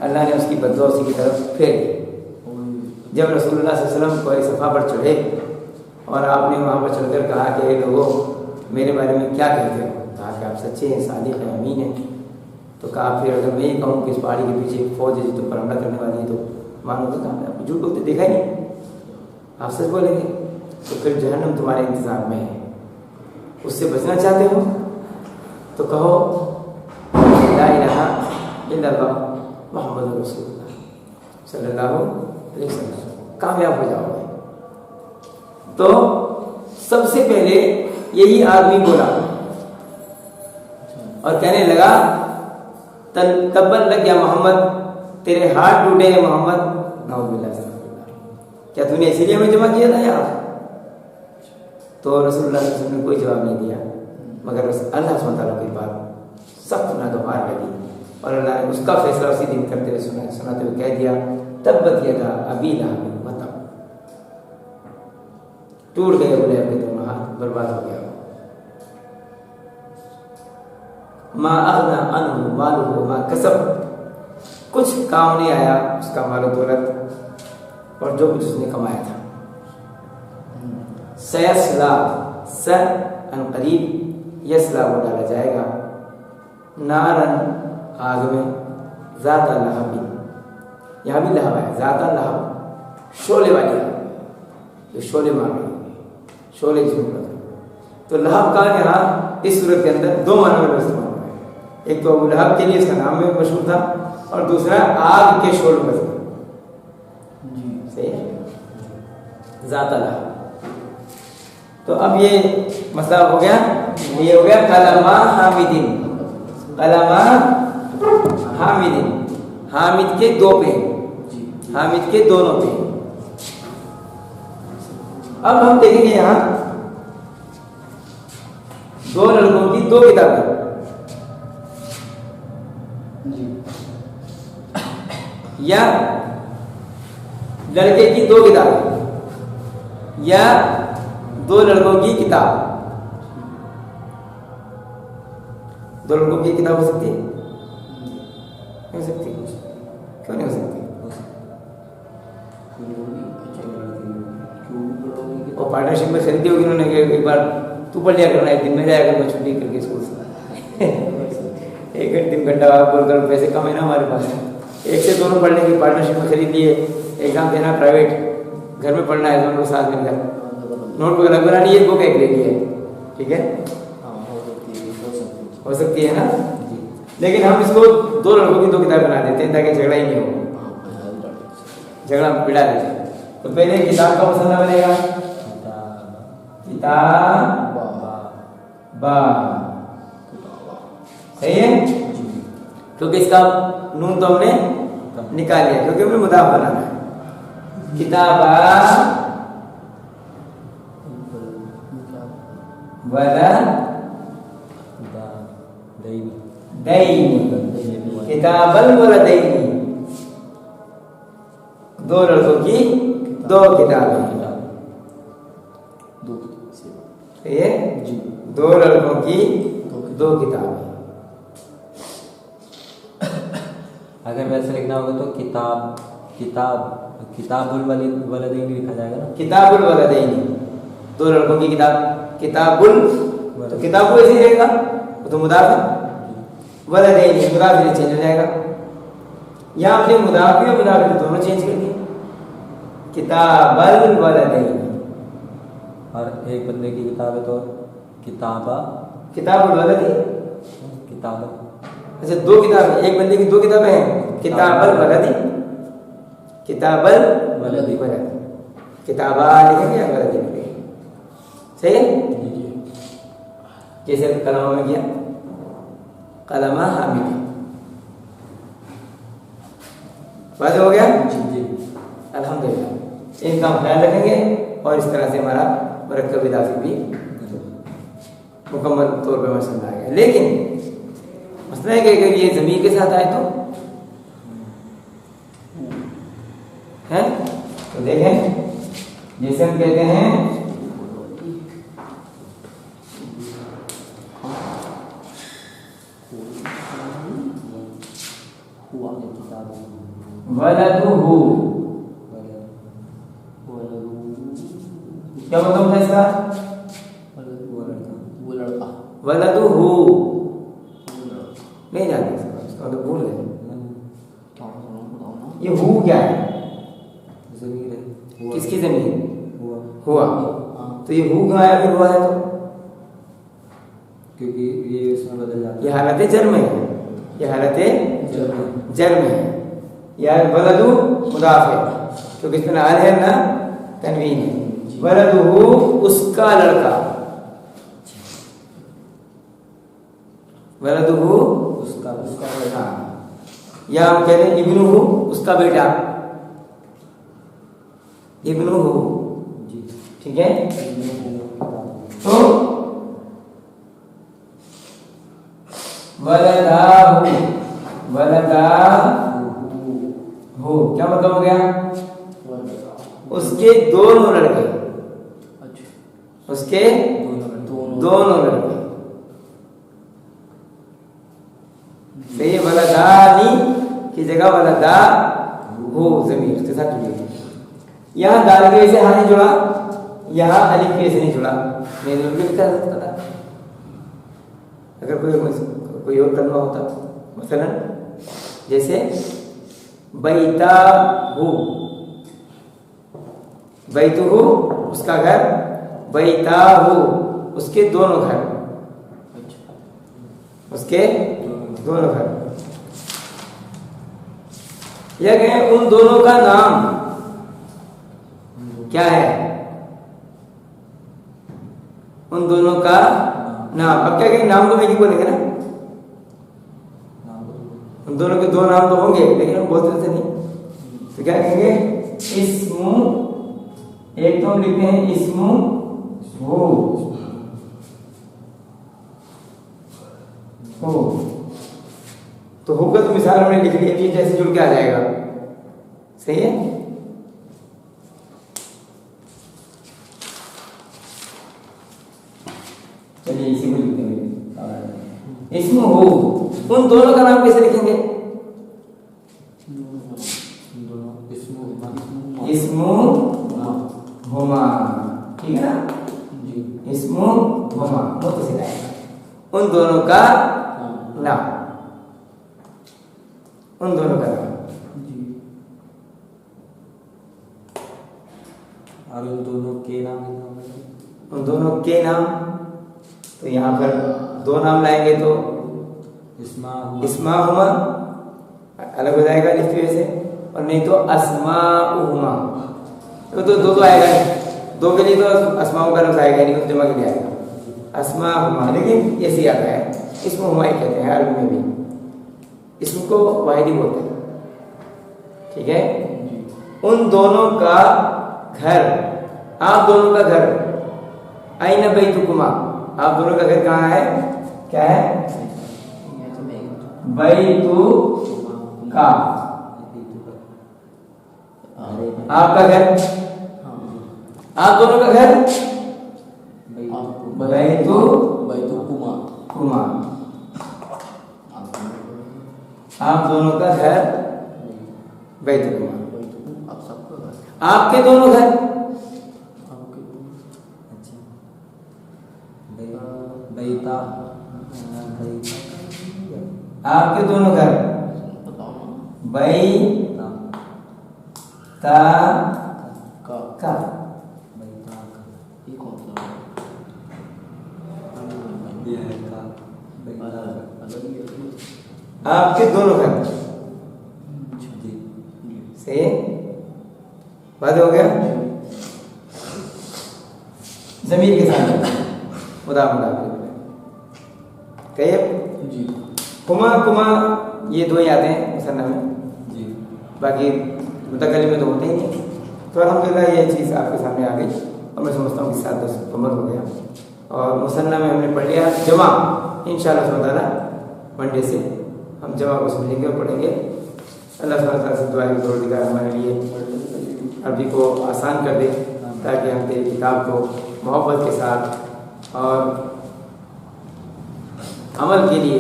अल्लाह ने उसकी बद्दुआ उसी की तरफ फेर दी। जब रसूलुल्लाह सल्लल्लाहु अलैहि वसल्लम कोई सफ़ा पर चढ़े और आपने वहाँ पर चढ़कर कहा कि लोगों मेरे बारे में क्या कहते हो, कहा कि आप सच्चे हैं, सादिक हैं, अमीन हैं। तो कहा फिर अगर मैं ही कहूँ कि इस पहाड़ी के पीछे एक फौज है जो तुम पर हमला करने वाली है, तो मानो तो कहा आपको झूठ बोलते देखा ही नहीं, आप सच बोलेंगे तो फिर जहन्नम तुम्हारे इंतजार में है, उससे बचना चाहते हो तो कहो ला इलाहा इल्लल्लाह मुहम्मदुर रसूलुल्लाह सल्लल्लाहु अलैहि वसल्लम, कामयाब हो जाओगे। तो सबसे पहले यही आदमी बोला और कहने लगा तब्बत लग गया मोहम्मद, तेरे हाथ टूटे हैं मोहम्मद, नाउज़ुबिल्लाह, क्या तूने इसीलिए हमें जमा किया था यार? तो रसूलुल्लाह सल्लल्लाहु अलैहि वसल्लम ने कोई जवाब नहीं दिया, मगर अल्लाह सुब्हानहू व तआला की बात सख्त नागवार लगी और अल्लाह ने उसका फैसला उसी दिन करते हुए सुनाते हुए कह दिया तब्बत यदा अबी लहब व तब, टूट गए अबू लहब के दोनों हाथ, बर्बाद हो गया। मा अग़ना अन्हु मालुहु मा कसब, कुछ काम नहीं आया उसका माल दौलत और जो कुछ उसने कमाया था। सयस्ला, स अनकरीब, यस्ला वो डाला जाएगा, नारन आग में, ज़ाता लहब, यहाँ भी लहब है, ज़ाता लहब शोले वाली आग, जो शोले मार रही, शोले की सूरत। तो लहब का यहाँ इस सूरत के अंदर दो मानों में इस्तेमाल हुआ है, एक तो अबू लहब के लिए इसका नाम में मशहूर था और दूसरा आग के शोले में सही है, ज़ाता लहब। तो अब ये मसला हो गया, ये हो गया कलमा हामिदिन, कलमा हामिदिन, हामिद के दो पे, हामिद के दोनों पे। अब हम देखेंगे यहां दो लड़कों की दो किताबें, या लड़के की दो किताबें, या दो लड़कों की किताब। दो लड़कों की किताब हो सकती है? नहीं हो सकती। क्यों नहीं हो सकती? और पार्टनरशिप में खरीदी होगी उन्होंने, एक बार तू पढ़ लिया करना, एक दिन में जाया करना छुट्टी करके स्कूल से एक 3 घंटा बोलकर, पैसे कम है ना हमारे पास, एक से दोनों पढ़ने की पार्टनरशिप में खरीद लिए। एग्जाम देना प्राइवेट, घर में पढ़ना है, दोनों साथ मिलकर, नोटबुक अलग बनानी है, बुक एक ले ली है, ठीक है, हो सकती है ना। लेकिन हम इसको दो लड़कों की दो किताब बना देते हैं ताकि झगड़ा ही नहीं हो, झगड़ा पिड़ा देते। तो पहले किताब का मसला बनेगा, किताब बा, सही है, क्योंकि इसका नून तो हमने निकाल लिया, क्योंकि हमें मुदाफ बनाना है। किताबा वाला दैनी, किताबल वाला दैनी, दो लड़कों की दो किताबें। सही है जी। दो लड़कों की दो किताबें। अगर वैसे लिखना होगा तो किताबुल वलदैनी लिखा जाएगा ना। किताबुल वलदैनी दो लड़कों की किताब। किताबुल तो किताबुल ऐसे ही रहेगा वो तो मुदाफ है। वलदैनी मुदाफ इलैह चेंज हो जाएगा। यहाँ हमने मुदाफ और मुदाफ इलैह दोनों चेंज कर दिए। किताबुल वलदैनी और एक बंदे की किताब है तो किताबुल वलदी किताब। अच्छा दो किताब एक बंदे की दो किताबें हैं। किताबुल वलदी वलदी किताबा लिखेंगे या वलदी लिखेंगे सही है। कैसे कलमा में किया कलमा हामिद बात हो गया जी। अल्हम्दुलिल्लाह इनका हम ख्याल रखेंगे और इस तरह से हमारा मुरक्कब इदाफी भी मुकम्मल तौर पर मसला आएगा। लेकिन मसला है कि अगर ये ज़मीर के साथ आए तो है तो देखें जैसे हम कहते हैं वलदुहु क्या मतलब है इसका वलदुहु नहीं जानते इसका मतलब भूल गए। ये हु क्या है ज़मीर है। किसकी ज़मीर हुआ तो ये हु क्यों आया फिर हुआ है तो क्योंकि ये इसमें बदल जाता ये हालत जर में है। ये हालत है। जर में है। या वलदु मुदाफ है क्योंकि इसमें ना अल है ना तनवीन है। वलदुहु उसका लड़का वलदुहु उसका हाँ या हम कहते हैं इब्नुहु उसका बेटा इब्नुहु जी। ठीक है। तो वलदाहु क्या मतलब हो गया उसके दोनों लड़के उसके दोनों लड़के सही है। वलदानी की जगह वलदा हो जमीर उसके साथ जुड़ी। यहाँ दाल के वजह से हाँ नहीं जुड़ा यहाँ अलिफ के वजह से नहीं जुड़ा। मैंने भी लिखा था अगर कोई और कलमा होता मसलन जैसे बैताहु बैतुहु उसका घर बैताहु उसके दोनों घर उसके दोनों घर यह कहें उन दोनों का नाम क्या है उन दोनों का नाम। अब क्या कहेंगे नाम तो मैं ही बोलेंगे ना उन दोनों के दो नाम तो होंगे लेकिन हम बोलते थे नहीं तो क्या कहेंगे इस्मु एक तो हम लिखते हैं इस्मु हो तो होगा तो मिसाल हमने लिख ली है जैसे जुड़ के आ जाएगा सही है। चलिए इसी को लिखते हैं इस्मु हो उन दोनों का नाम कैसे लिखेंगे इस्मु हुमा ठीक है ना इस्मु हुमा मुत्तसिल आएगा उन दोनों का नाम उन दोनों का नाम और उन दोनों के नाम उन दोनों के नाम तो यहाँ पर दो नाम लाएंगे तो इस्माहुमा अलग हो जाएगा अलिफ की वजह से और नहीं तो अस्माउहुमा तो दो आएगा नहीं दो के लिए तो अस्माउ का लफ्ज़ आएगा नहीं तो जमा के लिए आएगा अस्माहुमा लेकिन ऐसे ही आता है इसमें हुमा ही कहते हैं अरबी में भी इसको वाहिदी बोलते हैं ठीक है। उन दोनों का घर आप दोनों का घर आईना बैतुकुमा आप दोनों का घर कहाँ है क्या है बैतु का आपका घर आप दोनों का घर बैतु बैतुकुमा। कुमा। आप दोनों का घर बैतुकुमा। आप सबका घर। आपके दोनों घर आपके अच्छा बैता आपके दोनों घर बताओ ना। बैता का का ये कौन सा है? अलग ही है। आपके दोनों घर से बात हो गया। जमीन के साथ मुदा कहिए जी कुमा कुमा ये दो ही आते हैं मुसन्ना में, जी बाकी मुतकल्लिम में तो होते ही नहीं। तो अल्हम्दुलिल्लाह ये चीज़ आपके सामने आ गई और मैं समझता हूँ कि 7-10 मुकम्मल हो गया। और मुसन्ना में हमने पढ़ लिया जमा। इंशाअल्लाह ताला मंडे से हम जमा को समझेंगे और पढ़ेंगे। अल्लाह सुब्हानहू व तआला से दुआ है कि परवरदिगार हमारे लिए अरबी को आसान कर दे ताकि हम तेरी किताब को मोहब्बत के साथ और अमल के लिए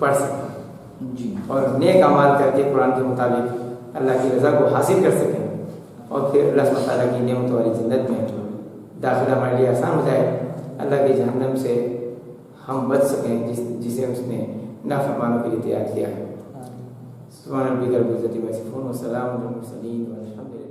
पढ़ सकें जी और नेक अमाल करके कुरान के मुताबिक अल्लाह की रज़ा को हासिल कर सकें और फिर अल्लाह सुब्हानहू व तआला की नेमत वाली जन्नत में दाखिला हमारे लिए आसान हो जाए। अल्लाह के जहन्नम से हम बच सकें जिसे उसने नाफरमानों के लिए तैयार किया है। सुभान रब्बिका रब्बिल इज़्ज़ति अम्मा यसिफून व सलामुन अलल मुरसलीन वल्हम्दुलिल्लाह।